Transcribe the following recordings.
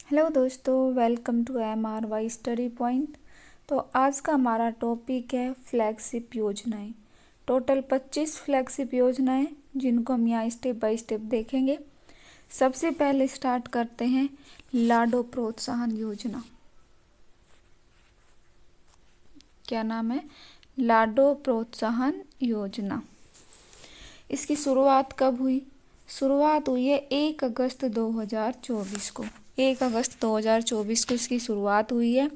Hello दोस्तों, welcome to MRY study point. तो आज का हमारा टॉपिक है फ्लैगशिप योजनाएं। टोटल 25 फ्लैगशिप योजनाएं जिनको हम यहाँ स्टेप बाय स्टेप देखेंगे। सबसे पहले स्टार्ट करते हैं लाडो प्रोत्साहन योजना। क्या नाम है? लाडो प्रोत्साहन योजना। इसकी शुरुआत कब हुई? शुरुआत हुई है 1 अगस्त 2024 को। 1 अगस्त 2024 को इसकी शुरुआत हुई है।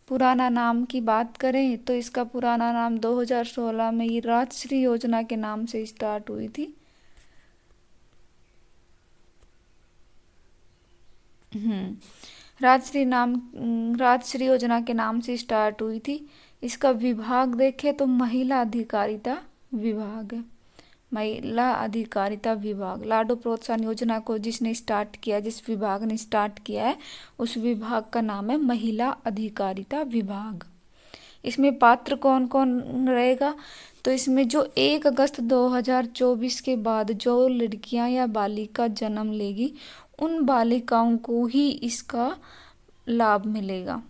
पुराना नाम की बात करें तो इसका पुराना नाम 2016 में ये राजश्री योजना के नाम से स्टार्ट हुई थी। राजश्री योजना के नाम से स्टार्ट हुई थी। इसका विभाग देखें तो महिला अधिकारिता विभाग है। महिला अधिकारिता विभाग। लाडो प्रोत्साहन योजना को जिसने स्टार्ट किया, जिस विभाग ने स्टार्ट किया है, उस विभाग का नाम है महिला अधिकारिता विभाग। इसमें पात्र कौन कौन रहेगा? तो इसमें जो 1 अगस्त 2024 के बाद जो लड़कियां या बालिका जन्म लेगी, उन बालिकाओं को ही इसका लाभ मिलेगा।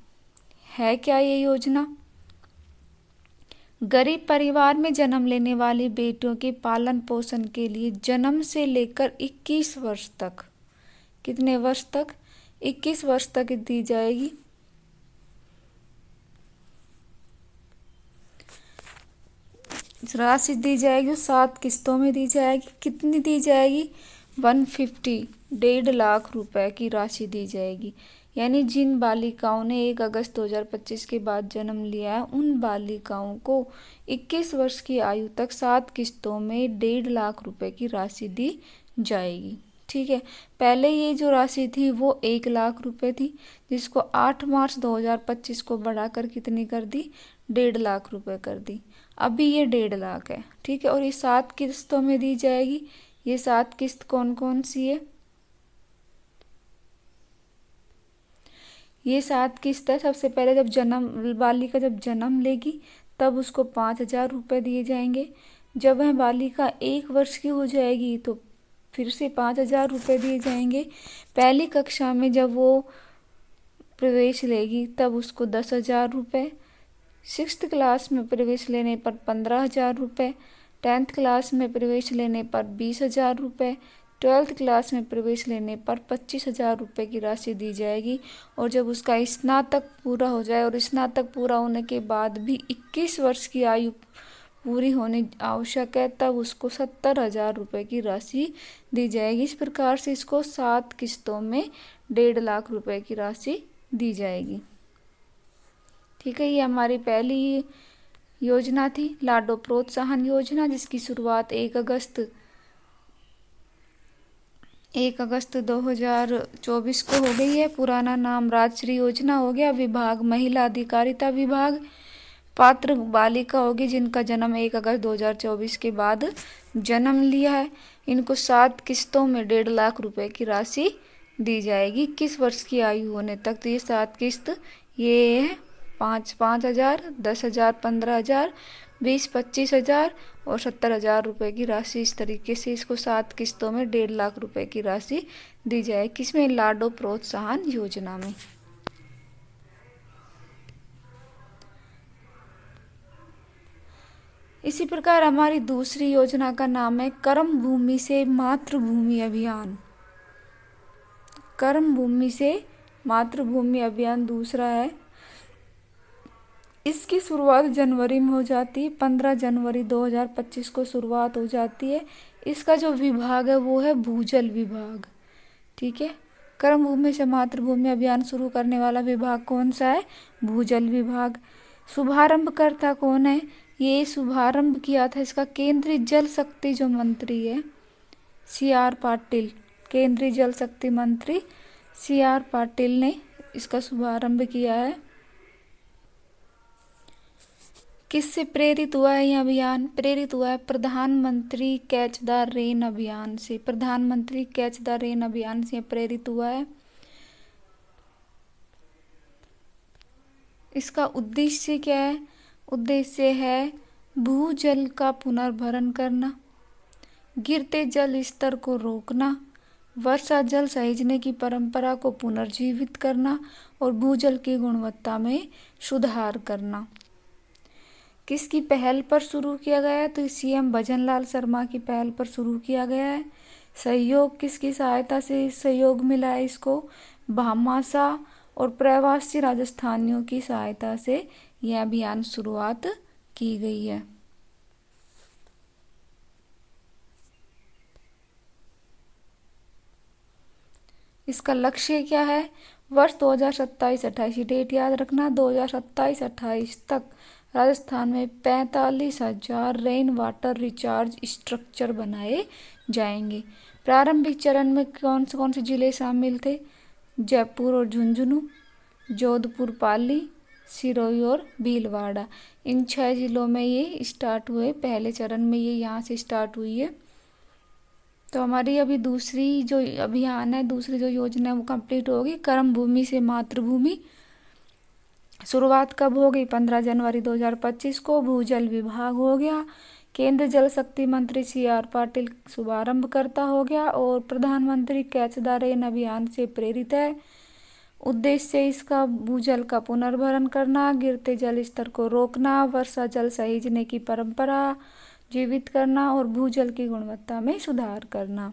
है क्या ये योजना? गरीब परिवार में जन्म लेने वाली बेटियों के पालन पोषण के लिए जन्म से लेकर 21 वर्ष तक, कितने वर्ष तक? 21 वर्ष तक दी जाएगी। राशि दी जाएगी 7 किस्तों में दी जाएगी। कितनी दी जाएगी? 150, 1.5 लाख रुपए की राशि दी जाएगी। यानी जिन बालिकाओं ने 1 अगस्त 2025 के बाद जन्म लिया है, उन बालिकाओं को 21 वर्ष की आयु तक 7 किस्तों में 1.5 लाख रुपए की राशि दी जाएगी। ठीक है। पहले ये जो राशि थी वो 1 लाख रुपए थी, जिसको 8 मार्च 2025 को बढ़ाकर कितनी कर दी? 1.5 लाख रुपए कर दी। अभी ये 1.5 लाख है। ठीक है। और ये 7 किस्तों में दी जाएगी। ये 7 किस्त कौन कौन सी है? ये 7 किस्त है। सबसे पहले जब बालिका जब जन्म लेगी तब उसको 5,000 रुपये दिए जाएंगे। जब वह बालिका 1 वर्ष की हो जाएगी तो फिर से 5,000 रुपये दिए जाएंगे। पहली कक्षा में जब वो प्रवेश लेगी तब उसको 10,000 रुपये। 6th क्लास में प्रवेश लेने पर 15,000 रुपये। 10th क्लास में प्रवेश लेने पर 20,000 रुपये। 12th क्लास में प्रवेश लेने पर 25,000 रुपये की राशि दी जाएगी। और जब उसका स्नातक पूरा हो जाए, और स्नातक पूरा होने के बाद भी 21 वर्ष की आयु पूरी होनी आवश्यक है, तब उसको 70,000 रुपये की राशि दी जाएगी। इस प्रकार से इसको 7 किस्तों में 1.5 लाख रुपए की राशि दी जाएगी। ठीक है। ये हमारी पहली योजना थी लाडो प्रोत्साहन योजना, जिसकी शुरुआत 1 अगस्त 2024 को हो गई है। पुराना नाम राजश्री योजना हो गया। विभाग महिला अधिकारिता विभाग। पात्र बालिका होगी जिनका जन्म 1 अगस्त 2024 के बाद जन्म लिया है। इनको 7 किस्तों में 1.5 लाख रुपए की राशि दी जाएगी 21 वर्ष की आयु होने तक। तो ये 7 किस्त ये है 5,000, 10,000, 15,000, 20, 25,000 और 70,000 रुपये की राशि। इस तरीके से इसको 7 किस्तों में 1.5 लाख रुपए की राशि दी जाए। किसमें? लाडो प्रोत्साहन योजना में। इसी प्रकार हमारी दूसरी योजना का नाम है कर्म भूमि से मातृभूमि अभियान। कर्म भूमि से मातृभूमि अभियान दूसरा है। इसकी शुरुआत जनवरी में हो जाती है। 15 जनवरी 2025 को शुरुआत हो जाती है। इसका जो विभाग है वो है भूजल विभाग। ठीक है। कर्म भूमि से मातृभूमि अभियान शुरू करने वाला विभाग कौन सा है? भूजल विभाग। शुभारंभकर्ता कौन है? ये शुभारंभ किया था इसका केंद्रीय जल शक्ति जो मंत्री है CR पाटिल। केंद्रीय जल शक्ति मंत्री CR पाटिल ने इसका शुभारंभ किया है। किससे प्रेरित हुआ है ये अभियान? प्रेरित हुआ है प्रधानमंत्री कैच द रेन अभियान से। प्रधानमंत्री कैच द रेन अभियान से प्रेरित हुआ है। इसका उद्देश्य क्या है? उद्देश्य है भूजल का पुनर्भरण करना, गिरते जल स्तर को रोकना, वर्षा जल सहेजने की परंपरा को पुनर्जीवित करना और भूजल की गुणवत्ता में सुधार करना। किसकी पहल पर शुरू किया गया है? तो सीएम भजनलाल शर्मा की पहल पर शुरू किया गया है। सहयोग किसकी सहायता से सहयोग मिला है इसको? भामाशाह और प्रवासी राजस्थानियों की सहायता से यह अभियान शुरुआत की गई है। इसका लक्ष्य क्या है? वर्ष 2027-28 डेट याद रखना, 2027-28 तक राजस्थान में 45,000 रेन वाटर रिचार्ज स्ट्रक्चर बनाए जाएंगे। प्रारंभिक चरण में कौन से जिले शामिल थे? जयपुर और झुंझुनू, जोधपुर, पाली, सिरोही और भीलवाड़ा। इन 6 जिलों में ये स्टार्ट हुए। पहले चरण में ये यहाँ से स्टार्ट हुई है। तो हमारी अभी दूसरी जो अभियान है, दूसरी जो योजना है वो कंप्लीट होगी। कर्म भूमि से मातृभूमि शुरुआत कब होगी? 15 जनवरी 2025 को। भूजल विभाग हो गया। केंद्र जल शक्ति मंत्री CR पाटिल शुभारंभ करता हो गया और प्रधानमंत्री कैच द रेन अभियान से प्रेरित है। उद्देश्य इसका भूजल का पुनर्भरण करना, गिरते जल स्तर को रोकना, वर्षा जल सहेजने की परंपरा जीवित करना और भूजल की गुणवत्ता में सुधार करना।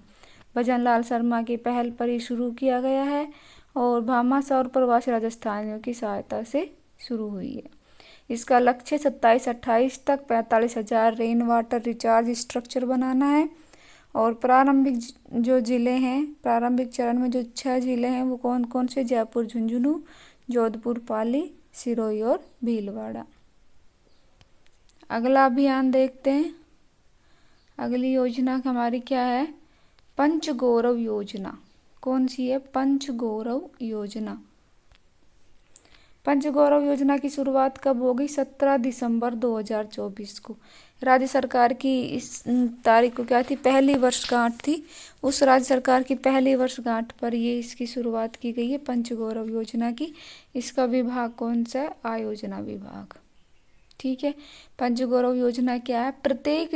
भजनलाल शर्मा की पहल पर ही शुरू किया गया है और भामाशाह और प्रवासी राजस्थानियों की सहायता से शुरू हुई है। इसका लक्ष्य 27-28 तक 45,000 रेन वाटर रिचार्ज स्ट्रक्चर बनाना है। और प्रारंभिक जो जिले हैं, प्रारंभिक चरण में जो 6 जिले हैं वो कौन कौन से? जयपुर, झुंझुनू, जोधपुर, पाली, सिरोही और भीलवाड़ा। अगला अभियान देखते हैं। अगली योजना हमारी क्या है? पंचगौरव योजना। कौन सी है? पंचगौरव योजना। पंचगौरव योजना की शुरुआत कब होगी? 17 दिसंबर 2024 को। राज्य सरकार की इस तारीख को क्या थी? पहली वर्षगांठ थी। उस राज्य सरकार की पहली वर्षगांठ पर ये इसकी शुरुआत की गई है पंचगौरव योजना की। इसका विभाग कौन सा है? आयोजना विभाग। ठीक है। पंचगौरव योजना क्या है? प्रत्येक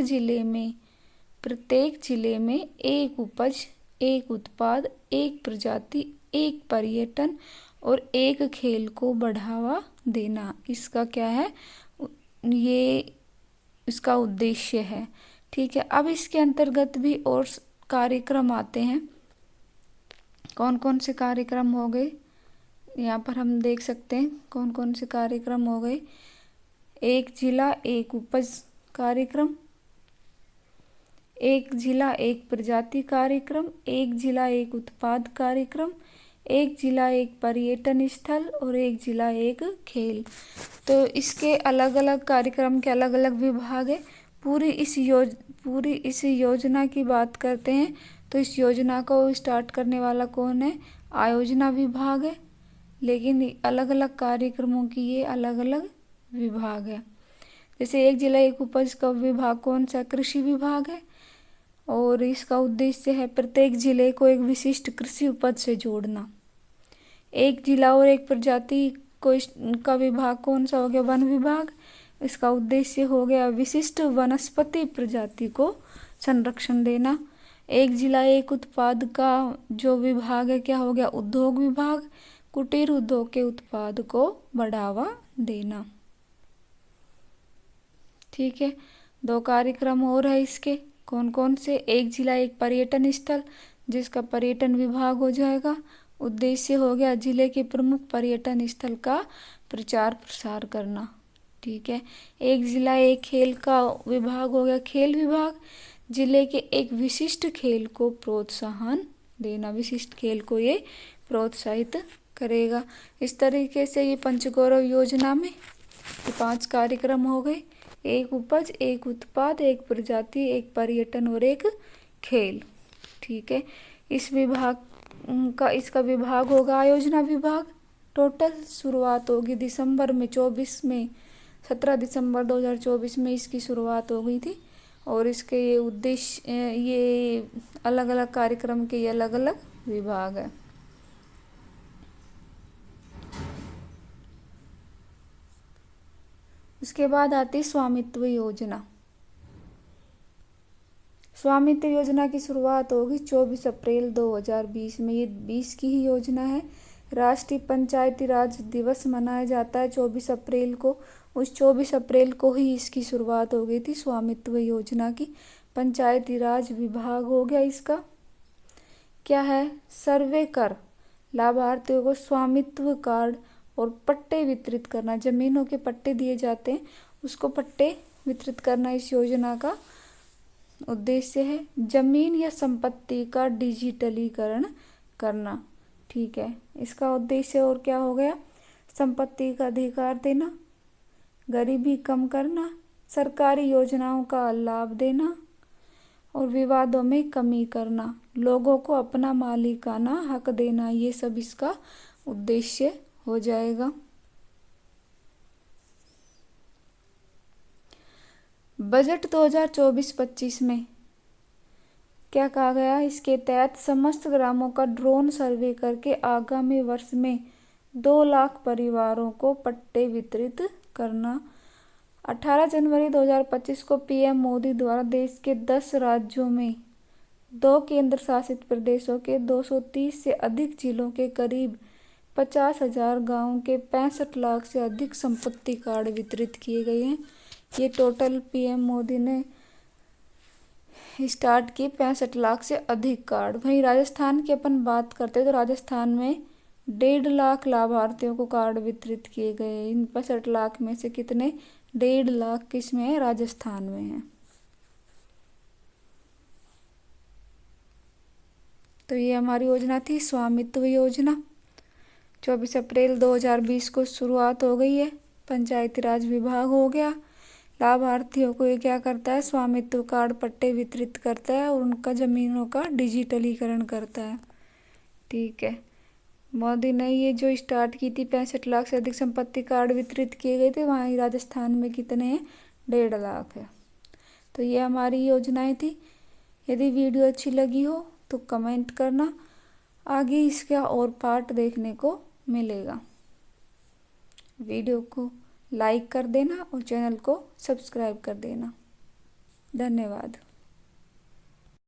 जिले में एक उपज, एक उत्पाद, एक प्रजाति, एक पर्यटन और एक खेल को बढ़ावा देना, इसका क्या है? ये इसका उद्देश्य है। ठीक है। अब इसके अंतर्गत भी और कार्यक्रम आते हैं। कौन कौन से कार्यक्रम हो गए यहाँ पर हम देख सकते हैं। कौन कौन से कार्यक्रम हो गए? एक जिला एक उपज कार्यक्रम, एक जिला एक प्रजाति कार्यक्रम, एक जिला एक उत्पाद कार्यक्रम, एक जिला एक पर्यटन स्थल और एक जिला एक खेल। तो इसके अलग अलग कार्यक्रम के अलग अलग विभाग है। पूरी इस योजना की बात करते हैं तो इस योजना को स्टार्ट करने वाला कौन है? आयोजना विभाग है। लेकिन अलग अलग कार्यक्रमों की ये अलग अलग विभाग है। जैसे एक जिला एक उपज का विभाग कौन सा? कृषि विभाग है। और इसका उद्देश्य है प्रत्येक जिले को एक विशिष्ट कृषि उपज से जोड़ना। एक जिला और एक प्रजाति को का विभाग कौन सा हो गया? वन विभाग। इसका उद्देश्य हो गया विशिष्ट वनस्पति प्रजाति को संरक्षण देना। एक जिला एक उत्पाद का जो विभाग है क्या हो गया? उद्योग विभाग। कुटीर उद्योग के उत्पाद को बढ़ावा देना। ठीक है। 2 कार्यक्रम और है इसके। कौन कौन से? एक जिला एक पर्यटन स्थल, जिसका पर्यटन विभाग हो जाएगा। उद्देश्य हो गया जिले के प्रमुख पर्यटन स्थल का प्रचार प्रसार करना। ठीक है। एक जिला एक खेल का विभाग हो गया खेल विभाग। जिले के एक विशिष्ट खेल को प्रोत्साहन देना, विशिष्ट खेल को ये प्रोत्साहित करेगा। इस तरीके से ये पंचगौरव योजना में 5 कार्यक्रम हो गए। एक उपज, एक उत्पाद, एक प्रजाति, एक पर्यटन और एक खेल। ठीक है। इसका विभाग होगा आयोजना विभाग। टोटल शुरुआत होगी दिसंबर में 24 में 17 दिसंबर 2024 में इसकी शुरुआत हो गई थी। और इसके ये उद्देश्य, ये अलग अलग कार्यक्रम के ये अलग अलग विभाग है। उसके बाद आती स्वामित्व योजना। स्वामित्व योजना की शुरुआत होगी 24 अप्रैल 2020 में। ये 20 की ही योजना है। राष्ट्रीय पंचायती राज दिवस मनाया जाता है 24 अप्रैल को। उस 24 अप्रैल को ही इसकी शुरुआत हो गई थी स्वामित्व योजना की। पंचायती राज विभाग हो गया इसका। क्या है? सर्वे कर लाभार्थियों को स्वामित्व कार्ड और पट्टे वितरित करना। जमीनों के पट्टे दिए जाते हैं, उसको पट्टे वितरित करना इस योजना का उद्देश्य है। जमीन या संपत्ति का डिजिटलीकरण करना। ठीक है, इसका उद्देश्य और क्या हो गया? संपत्ति का अधिकार देना, गरीबी कम करना, सरकारी योजनाओं का लाभ देना और विवादों में कमी करना, लोगों को अपना मालिकाना हक देना। ये सब इसका उद्देश्य हो जाएगा। बजट 2024-25 में क्या कहा गया? इसके तहत समस्त ग्रामों का ड्रोन सर्वे करके आगामी वर्ष में 2 लाख परिवारों को पट्टे वितरित करना। 18 जनवरी 2025 को पीएम मोदी द्वारा देश के 10 राज्यों में 2 केंद्र शासित प्रदेशों के 230 से अधिक जिलों के करीब 50,000 गाँवों के 65 लाख से अधिक संपत्ति कार्ड वितरित किए गए हैं। ये टोटल पीएम मोदी ने स्टार्ट की 65 लाख से अधिक कार्ड। वहीं राजस्थान की अपन बात करते हैं तो राजस्थान में 1.5 लाख लाभार्थियों को कार्ड वितरित किए गए। इन 65 लाख में से कितने? 1.5 लाख किस में है? राजस्थान में है। तो ये हमारी योजना थी स्वामित्व योजना। 24 अप्रैल 2020 को शुरुआत हो गई है। पंचायती राज विभाग हो गया। लाभार्थियों को ये क्या करता है? स्वामित्व कार्ड पट्टे वितरित करता है और उनका जमीनों का डिजिटलीकरण करता है। ठीक है, मोदी ने ये जो स्टार्ट की थी 65 लाख से अधिक संपत्ति कार्ड वितरित किए गए थे। वहाँ राजस्थान में कितने हैं? 1.5 लाख है। तो ये हमारी योजनाएं थी। यदि वीडियो अच्छी लगी हो तो कमेंट करना, आगे इसका और पार्ट देखने को मिलेगा। वीडियो को लाइक कर देना और चैनल को सब्सक्राइब कर देना। धन्यवाद।